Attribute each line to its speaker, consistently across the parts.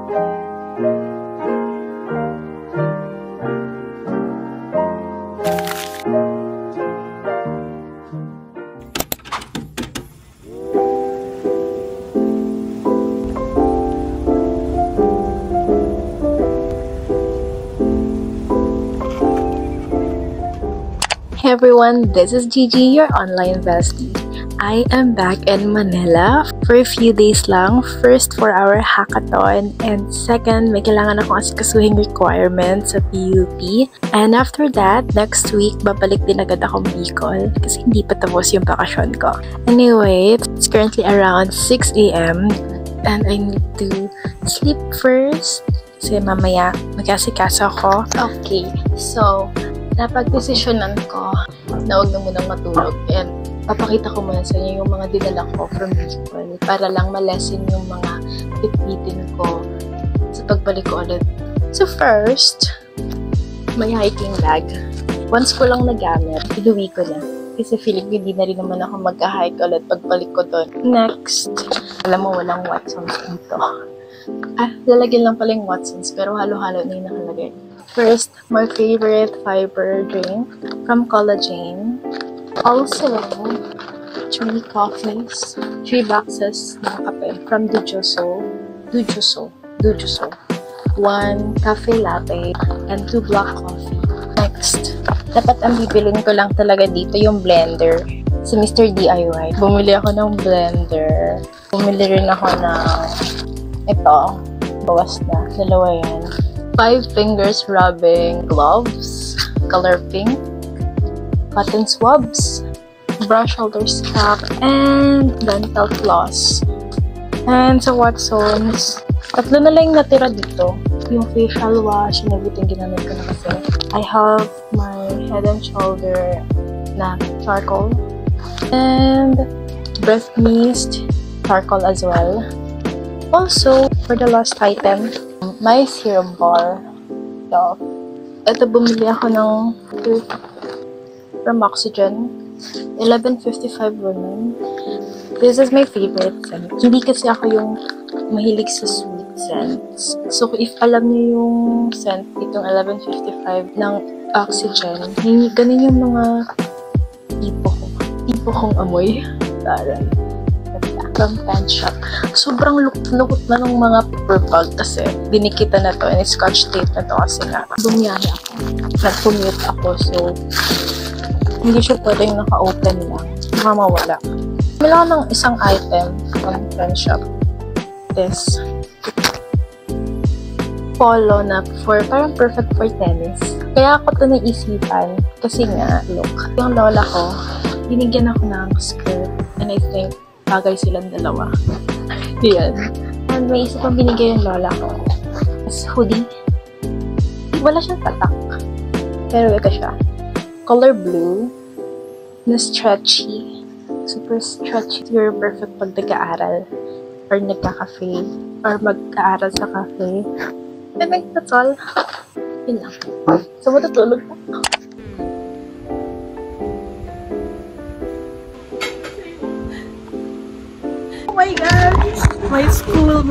Speaker 1: Hey everyone, this is Gigi, your online bestie. I am back in Manila for a few days lang. First, for our hackathon, and second, may kailangan akong asikasuhing requirements sa PUP. And after that, next week, babalik din agad akong Bicol kasi hindi pa tapos yung bakasyon ko. Anyway, it's currently around 6 AM and I need to sleep first kasi mamaya mag-asikaso ako. Okay, so napag-desisyonan ko na huwag na munang matulog and papakita ko muna sa inyo yung mga dinala ko from Bicol para lang ma-lessen yung mga bitbitin ko sa pagbalik ko ulit. So first, may hiking bag. Once ko lang nagamit, inuwi ko na. Kasi feeling ko hindi na rin naman ako mag-hike ulit pagbalik ko doon. Next, alam mo walang Watsons dito. Lalagyan lang pala yung Watsons pero halo-halo na yung nakalagay. First, my favorite fiber drink from Collagen. Also, 3 coffees, 3 boxes ng kape from Dujuso. 1 cafe latte and 2 black coffee. Next, dapat ang bibilin ko lang talaga dito yung blender sa Mr. DIY. Bumili ako ng blender. Bumili rin ako ng ito. Bawas na. Dalawa yan. 5 fingers rubbing gloves, color pink, cotton swabs, brush holder strap, and dental floss. And sa Watsons, 3 na lang yung natira dito. Yung facial wash and everything ginamit ko na kasi. I have my Head and Shoulder na charcoal and breath mist charcoal as well. Also, for the last item, my serum bar. So, ito bumili ako ng from Oxygen. 1155 women. This is my favorite scent. Hindi kasi ako yung mahilig sa sweet scents. So, if alam niyo yung scent itong 1155 ng Oxygen, ganun yung mga tipo kong amoy. Taran. From Pan Shop. Sobrang lukot na ng mga paper bag kasi dinikita na to and scotch tape na to kasi nga bumiyahe ako. Nag-commute ako so hindi siya pwedeng naka-open lang. Baka mawala. Kailangan ng isang item from Pan Shop. This polo na parang perfect for tennis. Kaya ako to naisipan kasi nga, look, yung lola ko, binigyan ako ng skirt and I think bagay silang dalawa. Yan. And may isa pang binigay yung lola ko. As hoodie. Wala siyang tatak. Pero ito siya. Color blue. Na stretchy. Super stretchy. You're perfect pag nag-aaral. Or nagka-cafe. Or mag-aaral sa cafe. And like, that's all. Yun lang. So, matutulog na. Oh my God! My school!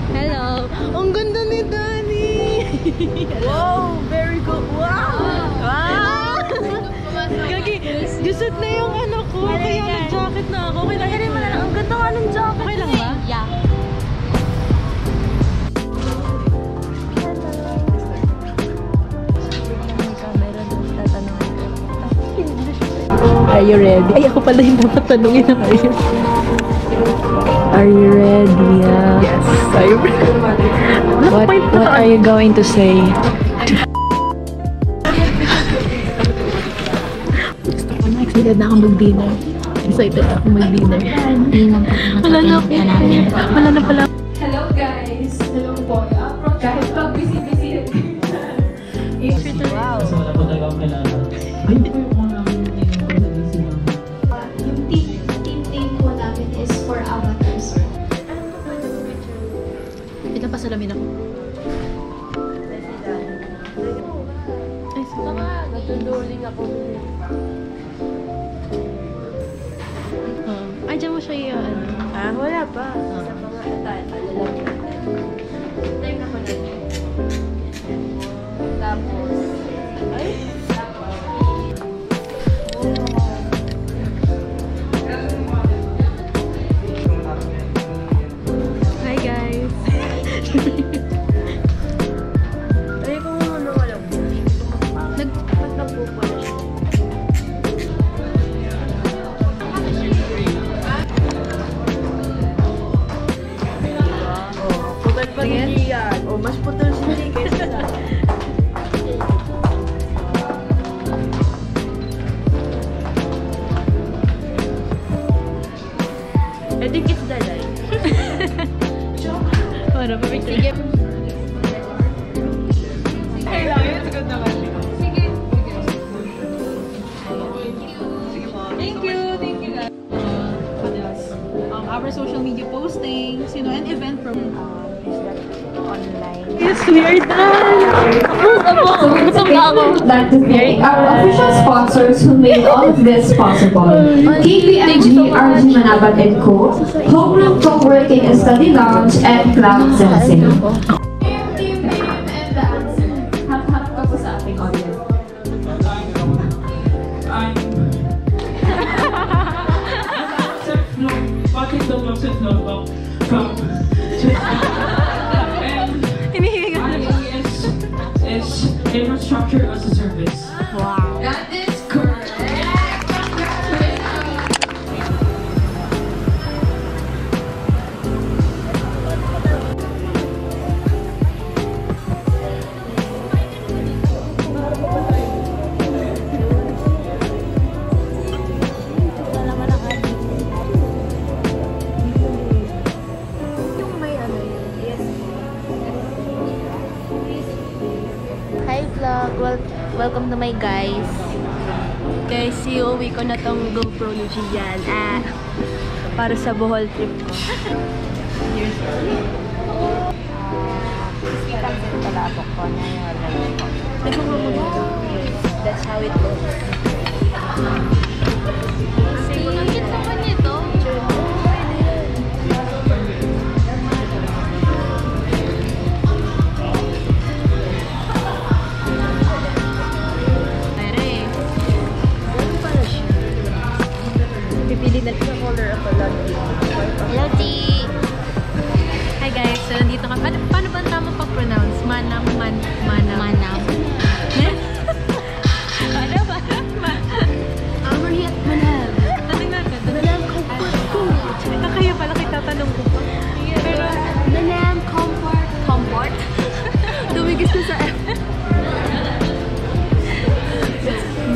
Speaker 2: Hello! Ang ganda ni Dani! Wow! Very good! Wow! Wow! Gagi, gusot na yung ano ko. Kaya nag-jacket na ako. Okay lang. Ang ganda nga ng jacket. Okay lang ba? Yeah. Are you ready? Ay, ako pala yung dapat tanungin na ngayon. Are you ready?
Speaker 1: Yes, I'm ready.
Speaker 2: What are you going to say? Excited na akong mag-dinner. Excited na akong mag-dinner. Wala na ako. Wala na pala.
Speaker 3: Hello guys! Hello po. Kahit pag busy-busy.
Speaker 2: Wow.
Speaker 4: So wala po talaga akong kailangan. Ay, hindi ko yung mga
Speaker 3: Yung team po namin is for avatars.
Speaker 2: Ito pa salamin ako. Ay, sama. Natuduling ako. Ay, dyan mo siya yung ano.
Speaker 1: Ah, wala pa. Sa mga lalaki. Time na ko na. Tapos, ay,
Speaker 2: Hi guys!
Speaker 1: ay kung ano walang nagpupo na siya. Putol pa hindi yan. O, mas putol siya kaysa sa... I think it's the light.
Speaker 2: Para pa picture. Thank you guys. What else? Our social media postings, you know, an event from
Speaker 1: Online.
Speaker 2: Yes, we are done!
Speaker 3: Like to thank our official sponsors who made all of this possible. KPMG, RG Manabat & Co, Homeroom Co-working and Study Lounge, and Cloud Sensing.
Speaker 4: Is infrastructure as a service.
Speaker 2: Wow.
Speaker 3: That is correct.
Speaker 1: Hi vlog! Welcome to my guys. Guys, iuwi ko na tong GoPro ni Gian. Para sa Bohol trip ko. That's how it goes. Bakit naman ito? Pipili na sa color ako lagi. Hello, T! Hi guys, so nandito ka. Paano ba tama pag-pronounce? Manam. Ano ba? Amariat Manam. Tanong natin. Manam Comfort. Kaya pala tatanong ko pa. Pero, Manam Comfort. Comfort? Tumigis ko sa F.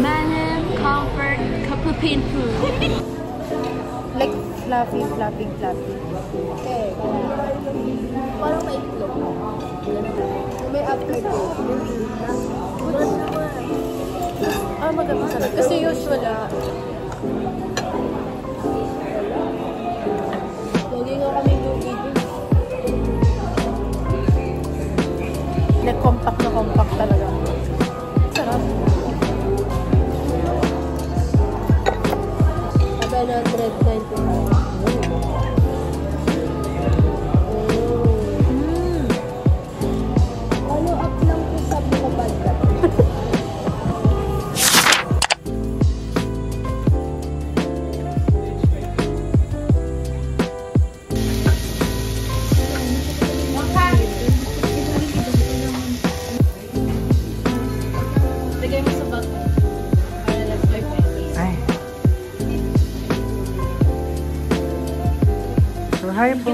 Speaker 1: Manam Comfort Kapupin Food. Like fluffy. Okay. Parang may itlog. May aftertaste. Maganda sarap. Kasi usual lagi nga kami lugi din. Like compact talaga. Sarap. 795. Follow up lang po sa mga banda.
Speaker 5: Hi po.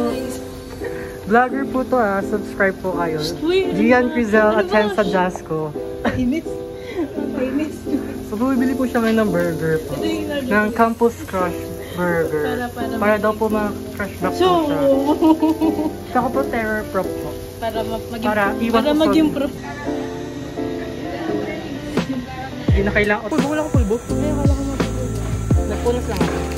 Speaker 5: Vlogger po to subscribe po kayo.
Speaker 2: Uy,
Speaker 5: Gian Crizel Atienza Jasco.
Speaker 2: Inis. Inis.
Speaker 5: So bumibili po siya ngayon ng burger po. Ng Campus Crush Burger. Para daw po ma-crush back po siya. Saka po terror prop po. Para maging
Speaker 2: pro.
Speaker 5: Hindi na kailangan. Pulbo, wala ko pulbo. Nagpunas lang ako.